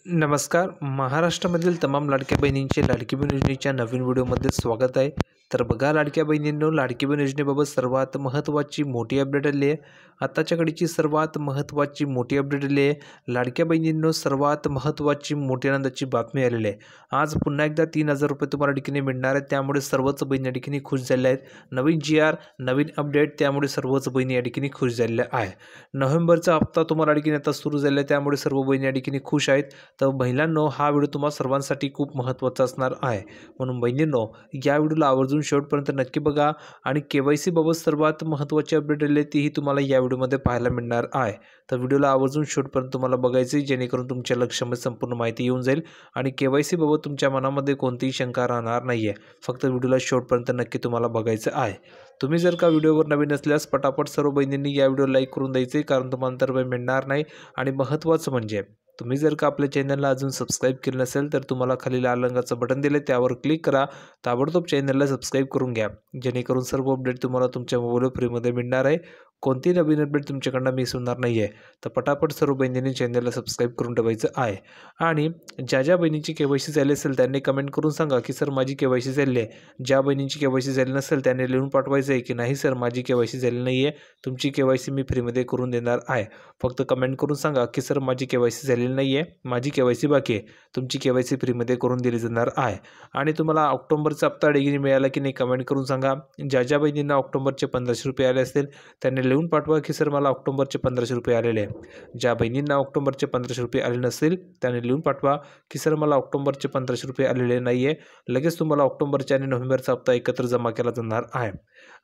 नमस्कार. महाराष्ट्रामधील तमाम लाडक्या बहिणींचे लाडकी बहीण योजनेच्या नवीन व्हिडिओमध्ये स्वागत आहे. तर बघा लाडक्या बहिणींनो, लाडकी बहीण योजनेबाबत सर्वात महत्त्वाची मोठी अपडेट आली आहे. आताच्या घडीची सर्वात महत्त्वाची मोठी अपडेट आली आहे. लाडक्या बहिणींनो, सर्वात महत्त्वाची मोठी आनंदाची बातमी आलेली आहे. आज पुन्हा एकदा 3,000 रुपये तुम्हाला ठिकाणी मिळणार आहेत. त्यामुळे सर्वच बहिणी या ठिकाणी खुश झाल्या आहेत. नवीन GR, नवीन अपडेट, त्यामुळे सर्वच बहिणी या ठिकाणी खुश झालेल्या आहे. नोव्हेंबरचा हप्ता तुम्हाला ठिकाणी आता सुरू झाला आहे, त्यामुळे सर्व बहिणी या ठिकाणी खुश आहेत. तर महिलांनो, हा व्हिडिओ तुम्हा सर्वांसाठी खूप महत्त्वाचा असणार आहे. म्हणून बहिणींनो, या व्हिडिओला आवर्जून शेवटपर्यंत नक्की बघा आणि KYC बाबत सर्वात महत्त्वाची अपडेट आली तीही तुम्हाला या व्हिडिओमध्ये पाहायला मिळणार आहे. तर व्हिडिओला आवर्जून शेवटपर्यंत तुम्हाला बघायचे, जेणेकरून तुमच्या लक्षामध्ये संपूर्ण माहिती येऊन जाईल आणि KYC बाबत तुमच्या मनामध्ये कोणतीही शंका राहणार नाही आहे. फक्त व्हिडिओला शेवटपर्यंत नक्की तुम्हाला बघायचं आहे. तुम्ही जर का व्हिडिओवर नवीन असल्यास पटापट सर्व बहिणींनी या व्हिडिओ लाईक करून द्यायचे, कारण तुम्हाला तर वेळ मिळणार नाही. आणि महत्त्वाचं म्हणजे तुम्ही जर का आपल्या चॅनलला अजून सबस्क्राईब केलं नसेल तर तुम्हाला खाली लाल रंगाचं बटन दिले, त्यावर क्लिक करा. ताबडतोब चॅनलला सबस्क्राईब करून घ्या, जेणेकरून सर्व अपडेट तुम्हाला तुमच्या मोबाईलवर फ्रीमध्ये मिळणार आहे. कोणतीही नवीन अपडेट तुमच्याकडनं मिस होणार नाही आहे. तर पटापट सर्व बहिणींनी चॅनलला सबस्क्राईब करून ठेवायचं आहे. आणि ज्या बहिणींची KYC झाली असेल त्यांनी कमेंट करून सांगा की सर माझी KYC झाली आहे. ज्या बहिणींची KYC झाली नसेल त्यांनी लिहून पाठवायचं आहे की नाही सर माझी KYC झाली नाही आहे, तुमची KYC मी फ्रीमध्ये करून देणार आहे. फक्त कमेंट करून सांगा की सर माझी KYC झालेली नाही आहे, माझी KYC बाकी आहे, तुमची KYC फ्रीमध्ये करून दिली जाणार आहे. आणि तुम्हाला ऑक्टोबरचा हप्ता डिग्री मिळाला की नाही कमेंट करून सांगा. ज्या बहिणींना ऑक्टोबरचे 1,500 रुपये आले असतील त्यांनी लिहून पाठवा की सर मला ऑक्टोबरचे 1,500 रुपये आलेले आहे. ज्या बहिणींना ऑक्टोबरचे 1,500 रुपये आले नसतील त्यांनी लिहून पाठवा की सर मला ऑक्टोबरचे 1,500 रुपये आलेले नाही आहे. लगेच तुम्हाला ऑक्टोबरच्या आणि नोव्हेंबरचा हप्ता एकत्र जमा केला जाणार आहे.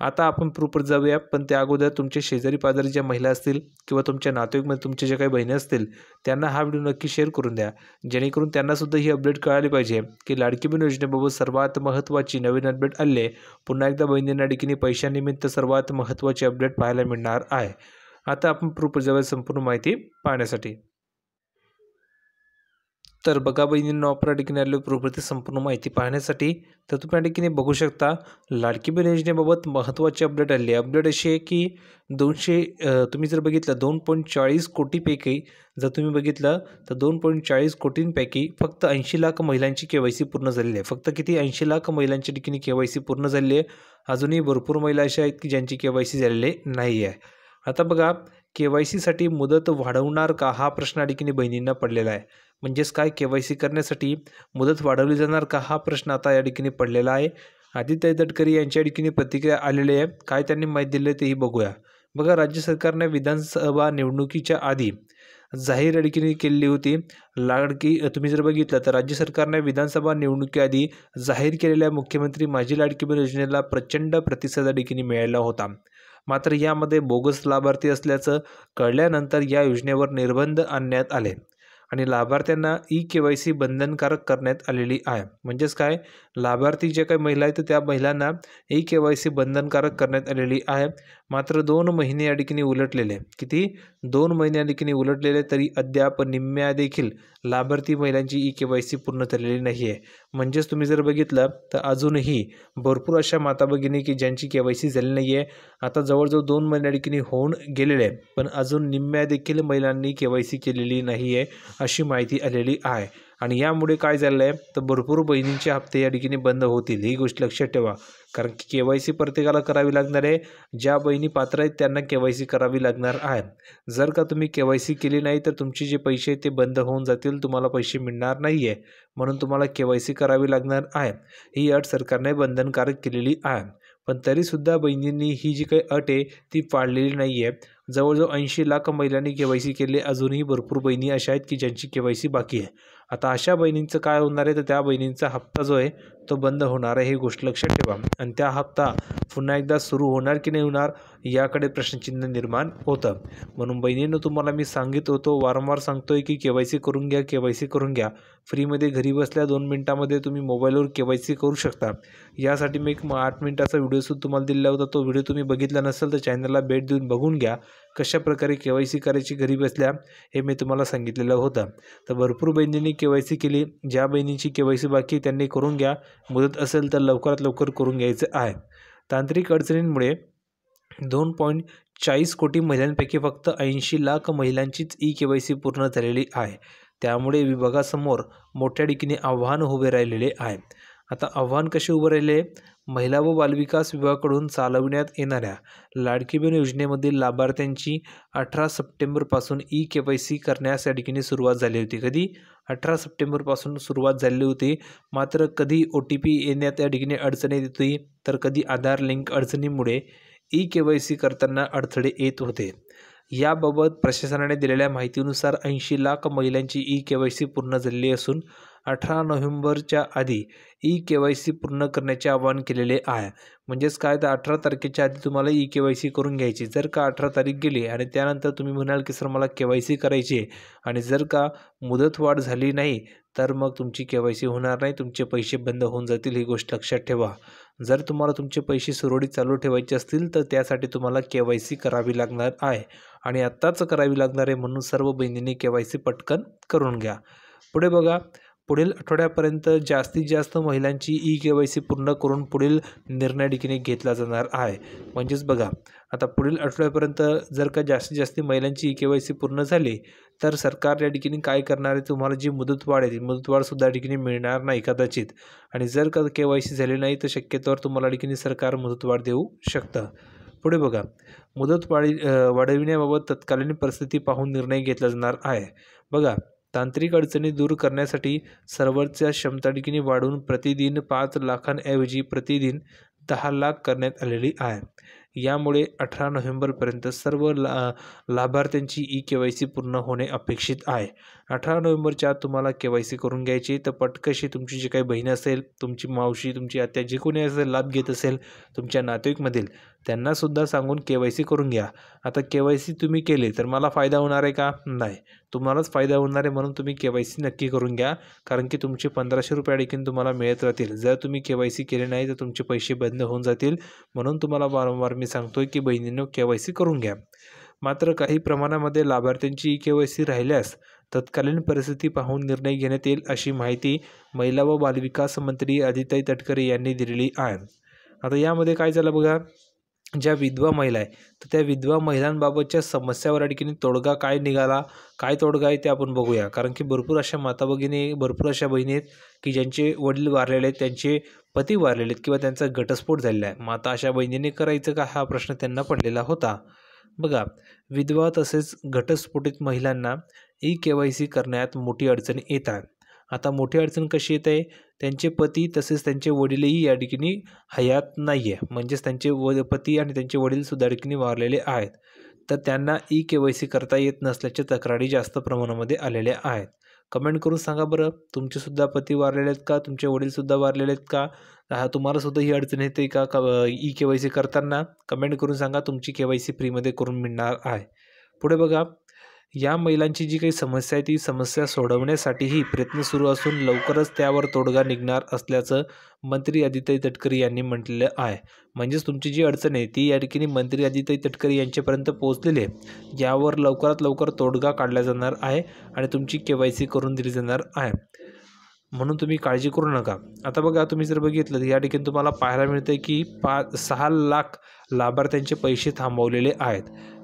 आता आपण प्रूफवर जाऊया, पण त्या अगोदर तुमचे शेजारी पाजारी ज्या महिला असतील किंवा तुमच्या नातेवाईकमध्ये तुमचे जे काही बहिणी असतील त्यांना हा व्हिडिओ नक्की शेअर करून द्या, जेणेकरून त्यांनासुद्धा ही अपडेट कळाली पाहिजे की लाडकी बहीण योजनेबाबत सर्वात महत्त्वाची नवीन अपडेट आली आहे. पुन्हा एकदा बहिणींना ठिकाणी पैशानिमित्त सर्वात महत्त्वाची अपडेट पाहायला मिळणार आहे. आता आपण प्रूफवर जाऊया संपूर्ण माहिती पाहण्यासाठी. तर बघा बहिणींनो, आपण या ठिकाणी आलो प्रूफवरती संपूर्ण माहिती पाहण्यासाठी. तर तुम्ही या ठिकाणी बघू शकता लाडकी बहीण योजनेबाबत महत्त्वाची अपडेट आली आहे. अपडेट अशी आहे की तुम्ही जर बघितलं 2.40 कोटीपैकी जर तुम्ही बघितलं तर 2.40 कोटींपैकी फक्त 80 लाख महिलांची KYC पूर्ण झालेली आहे. फक्त किती? 80 लाख महिलांच्या ठिकाणी KYC पूर्ण झालेली आहे. अजूनही भरपूर महिला अशा आहेत की ज्यांची KYC झालेली नाही आहे. आता बघा, KYCसाठी मुदत वाढवणार का हा प्रश्न या ठिकाणी बहिणींना पडलेला आहे. म्हणजेच काय, KYC करण्यासाठी मुदत वाढवली जाणार का हा प्रश्न आता या ठिकाणी पडलेला आहे. आदित्य तटकरे यांच्या ठिकाणी प्रतिक्रिया आलेली आहे. काय त्यांनी माहिती दिली तेही बघूया. बघा, राज्य सरकारने विधानसभा निवडणुकीच्या आधी जाहीर या ठिकाणी केलेली होती तुम्ही जर बघितलं तर राज्य सरकारने विधानसभा निवडणुकीआधी जाहीर केलेल्या मुख्यमंत्री माझी लाडकी बहीण योजनेला प्रचंड प्रतिसाद या ठिकाणी मिळाला होता. मात्र यामध्ये बोगस लाभार्थी असल्याचं कळल्यानंतर या योजनेवर निर्बंध आणण्यात आले आणि लाभार्थ्यांना KYC बंधनकारक करण्यात आलेली आहे. म्हणजेच काय, लाभार्थी जे काही महिला आहेत त्या महिलांना KYC बंधनकारक करण्यात आलेली आहे. मात्र 2 महिने या ठिकाणी उलटलेले, किती? 2 महिने या ठिकाणी उलटलेले तरी अद्याप निम्म्या देखील लाभार्थी महिलांची KYC पूर्ण झालेली नाही आहे. म्हणजेच तुम्ही जर बघितलं तर अजूनही भरपूर अशा माता भगिनी की ज्यांची KYC झाली नाही आहे. आता जवळजवळ 2 महिने या ठिकाणी होऊन गेलेले आहे, पण अजून निम्म्या देखील महिलांनी KYC केलेली नाही आहे अशी माहिती आलेली आहे. आणि यामुळे काय झालं आहे तर भरपूर बहिणींचे हप्ते या ठिकाणी बंद होतील, ही गोष्ट लक्षात ठेवा. कारण की KYC प्रत्येकाला करावी लागणार आहे. ज्या बहिणी पात्र आहेत त्यांना KYC करावी लागणार आहे. जर का तुम्ही KYC केली नाही तर तुमचे जे पैसे ते बंद होऊन जातील, तुम्हाला पैसे मिळणार नाही आहे. म्हणून तुम्हाला KYC करावी लागणार आहे. ही अट सरकारने बंधनकारक केलेली आहे. पण तरीसुद्धा बहिणींनी ही जी काही अट आहे ती पाळलेली नाही आहे. जवळजवळ 80 लाख महिलांनी KYC केले. अजूनही भरपूर बहिणी अशा आहेत की ज्यांची KYC बाकी आहे. आता अशा बहिणींचं काय होणार आहे तर त्या बहिणींचा हप्ता जो आहे तो बंद होणार आहे, ही गोष्ट लक्षात ठेवा. आणि त्या हप्ता पुन्हा एकदा सुरू होणार की नाही होणार याकडे प्रश्नचिन्ह निर्माण होतं. म्हणून बहिणींनो, तुम्हाला मी सांगित होतो, वारंवार सांगतोय की KYC करून घ्या, KYC करून घ्या. फ्रीमध्ये घरी बसल्या 2 मिनिटामध्ये तुम्ही मोबाईलवर KYC करू शकता. यासाठी मी एक 8 मिनिटाचा व्हिडिओसुद्धा तुम्हाला दिला होता. तो व्हिडिओ तुम्ही बघितला नसेल तर चॅनलला भेट देऊन बघून घ्या. कशाप्रकारे KYC करायची घरी बसल्या हे मी तुम्हाला सांगितलेलं होतं. तर भरपूर बहिणींनी KYC केली. ज्या बहिणींची KYC बाकी त्यांनी करून घ्या. मुदत असेल तर लवकरात लवकर करून घ्यायचं आहे. तांत्रिक अडचणींमुळे 2.40 कोटी महिलांपैकी फक्त 80 लाख महिलांचीच KYC पूर्ण झालेली आहे. त्यामुळे विभागासमोर मोठ्या ठिकाणी आव्हान उभे राहिलेले आहे. आता आव्हान कसे उभे राहिले? महिला व बालविकास विभागाकडून चालविण्यात येणाऱ्या लाडकी बहीण योजनेमधील लाभार्थ्यांची 18 सप्टेंबरपासून KYC करण्यास या ठिकाणी सुरुवात झाली होती. कधी? 18 सप्टेंबरपासून सुरुवात झाली होती. मात्र कधी OTP येण्यात या ठिकाणी अडचण येत होती, तर कधी आधार लिंक अडचणीमुळे KYC करताना अडथळे येत होते. याबाबत प्रशासनाने दिलेल्या माहितीनुसार 80 लाख महिलांची KYC पूर्ण झालेली असून 18 नोव्हेंबरच्या आधी KYC पूर्ण करण्याचे आवाहन केलेले आहे. म्हणजेच काय, तर 18 तारखेच्या आधी तुम्हाला KYC करून घ्यायची. जर का 18 तारीख गेली आणि त्यानंतर तुम्ही म्हणाल की सर मला KYC करायची आहे आणि जर का मुदतवाढ झाली नाही तर मग तुमची KYC होणार नाही, तुमचे पैसे बंद होऊन जातील. ही गोष्ट लक्षात ठेवा. जर तुम्हाला तुमचे पैसे सुरळीत चालू ठेवायचे असतील तर त्यासाठी तुम्हाला KYC करावी लागणार आहे आणि आत्ताच करावी लागणार आहे. म्हणून सर्व बहिणींनी KYC पटकन करून घ्या. पुढे बघा, पुढील आठवड्यापर्यंत जास्तीत जास्त महिलांची KYC पूर्ण करून पुढील निर्णय ठिकाणी घेतला जाणार आहे. म्हणजेच बघा, आता पुढील आठवड्यापर्यंत जर का जास्तीत जास्त महिलांची KYC पूर्ण झाली तर सरकार या ठिकाणी काय करणार आहे, तुम्हाला जी मुदतवाढ आहे ती मुदतवाढसुद्धा ठिकाणी मिळणार नाही कदाचित. आणि जर का KYC झाली नाही तर शक्यतोवर तुम्हाला ठिकाणी सरकार मुदतवाढ देऊ शकतं. पुढे बघा, मुदत वाढविण्याबाबत तत्कालीन परिस्थिती पाहून निर्णय घेतला जाणार आहे. बघा, तांत्रिक अडचणी दूर करण्यासाठी सर्व्हरच्या क्षमता ठिकाणी वाढवून प्रतिदिन 5 लाखांऐवजी प्रतिदिन 10 लाख करण्यात आलेली आहे. यामुळे 18 नोव्हेंबरपर्यंत सर्व लाभार्थ्यांची KYC पूर्ण होणे अपेक्षित आहे. 18 नोव्हेंबरच्या आत तुम्हाला KYC करून घ्यायची. तर पटकशी तुमची जी काही बहीण असेल, तुमची मावशी, तुमची आत्या, जे कोणी असेल लाभ घेत असेल तुमच्या नातेवाईकमधील, त्यांनासुद्धा सांगून KYC करून घ्या. आता KYC तुम्ही केले तर मला फायदा होणार आहे का? नाही, तुम्हालाच फायदा होणार आहे. म्हणून तुम्ही KYC नक्की करून घ्या, कारण की तुमचे 1500 रुपये देखील तुम्हाला मिळत राहतील. जर तुम्ही KYC केले नाही तर तुमचे पैसे बंद होऊन जातील. म्हणून तुम्हाला वारंवार मी सांगतोय की बहिणींनो KYC करून घ्या. मात्र काही प्रमाणामध्ये लाभार्थ्यांची KYC राहिल्यास तत्कालीन परिस्थिती पाहून निर्णय घेण्यात येईल, अशी माहिती महिला व बालविकास मंत्री आदिताई तटकरे यांनी दिलेली आहे. आता यामध्ये काय झालं बघा, ज्या विधवा महिला आहे तर त्या विधवा महिलांबाबतच्या समस्यावर या ठिकाणी तोडगा काय निघाला, काय तोडगा आहे ते आपण बघूया. कारण की भरपूर अशा माता भगिनी, भरपूर अशा बहिणी आहेत की ज्यांचे वडील वारलेले आहेत, त्यांचे पती वारलेले आहेत किंवा त्यांचा घटस्फोट झालेला आहे. मग आता अशा बहिणींनी करायचं का, हा प्रश्न त्यांना पडलेला होता. बघा, विधवा तसेच घटस्फोटित महिलांना KYC करण्यात मोठी अडचणी येतात. आता मोठी अडचण कशी येत आहे, त्यांचे पती तसेच त्यांचे वडीलही या ठिकाणी हयात नाही आहे. म्हणजेच त्यांचे पती आणि त्यांचे वडीलसुद्धा ठिकाणी वारलेले आहेत. तर त्यांना KYC करता येत नसल्याच्या तक्रारी जास्त प्रमाणामध्ये आलेल्या आहेत. कमेंट करून सांगा बरं, तुमचेसुद्धा पती वारलेले आहेत का, तुमचे वडीलसुद्धा वारलेले आहेत का, तुम्हालासुद्धा ही अडचण येते का KYC करताना? कमेंट करून सांगा. तुमची KYC फ्रीमध्ये करून मिळणार आहे. पुढे बघा, या महिलांची जी काही समस्या आहे ती समस्या सोडवण्यासाठीही प्रयत्न सुरू असून लवकरच त्यावर तोडगा निघणार असल्याचं मंत्री आदिताई तटकरे यांनी म्हटलेलं आहे. म्हणजेच तुमची जी अडचण आहे ती या ठिकाणी मंत्री आदिताई तटकरे यांच्यापर्यंत पोहोचलेली आहे. यावर लवकरात लवकर तोडगा काढला जाणार आहे आणि तुमची KYC करून दिली जाणार आहे. म्हणून तुम्ही काळजी करू नका. आता बघा, तुम्ही जर बघितलं तर या ठिकाणी तुम्हाला पाहायला मिळतं की 6 लाख लाभार्थ्यांचे पैसे थांबवलेले आहेत.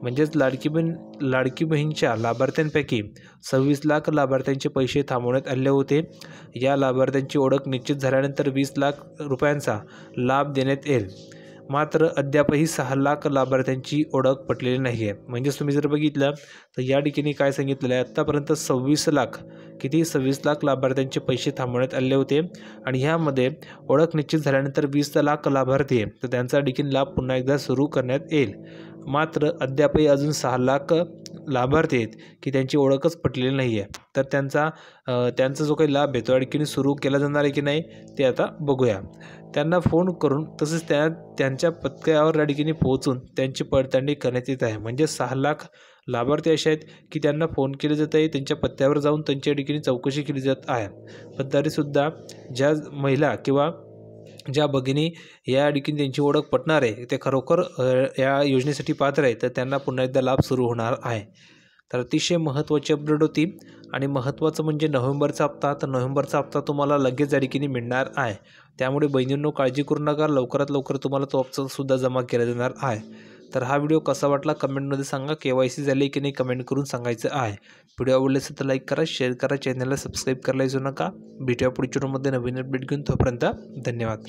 म्हणजेच लाडकी बहीणच्या लाभार्थ्यांपैकी 26 लाख लाभार्थ्यांचे पैसे थांबवण्यात आले होते. या लाभार्थ्यांची ओळख निश्चित झाल्यानंतर 20 लाख रुपयांचा लाभ देण्यात येईल. मात्र अद्यापही 6 लाख लाभार्थ्यांची ओळख पटलेली नाही आहे. म्हणजेच तुम्ही जर बघितलं तर या ठिकाणी काय सांगितलेलं आहे, आत्तापर्यंत 26 लाख लाभार्थ्यांचे पैसे थांबवण्यात आले होते आणि ह्यामध्ये ओळख निश्चित झाल्यानंतर 20 लाख लाभार्थी आहे तर त्यांचा देखील लाभ पुन्हा एकदा सुरू करण्यात येईल. मात्र अद्यापही अजून 6 लाख लाभार्थी आहेत की त्यांची ओळखच पटलेली नाही आहे. तर त्यांचा जो काही लाभ आहे तो ठिकाणी सुरू केला जाणार आहे की नाही ते आता बघूया. त्यांना फोन करून तसेच त्यांच्या पत्त्यावर या ठिकाणी पोहोचून त्यांची पडताळणी करण्यात येत आहे. म्हणजे 6 लाख लाभार्थी असे आहेत की त्यांना फोन केले जात आहे, त्यांच्या पत्त्यावर जाऊन त्यांच्या ठिकाणी चौकशी केली जात आहे. पण तरीसुद्धा ज्या महिला किंवा ज्या भगिनी या ठिकाणी त्यांची ओळख पटणार आहे ते खरोखर या योजनेसाठी पात्र आहे तर त्यांना पुन्हा एकदा लाभ सुरू होणार आहे. तर अतिशय महत्त्वाची अपडेट होती आणि महत्त्वाचं म्हणजे नोव्हेंबरचा हप्ता. तर नोव्हेंबरचा हप्ता तुम्हाला लगेच या ठिकाणी मिळणार आहे. त्यामुळे बहिणींनो काळजी करू नका, लवकरात लवकर तुम्हाला तो हप्तासुद्धा जमा केला जाणार आहे. तर हा व्हिडिओ कसा वाटला कमेंटमध्ये सांगा. KYC झाली की नाही कमेंट करून सांगायचं आहे. व्हिडिओ आवडला असेल तर लाईक करा, शेअर करा, चॅनलला सबस्क्राईब करायला विसरू नका. भेटूया पुढच्या व्हिडिओमध्ये नवीन अपडेट घेऊन. तोपर्यंत धन्यवाद.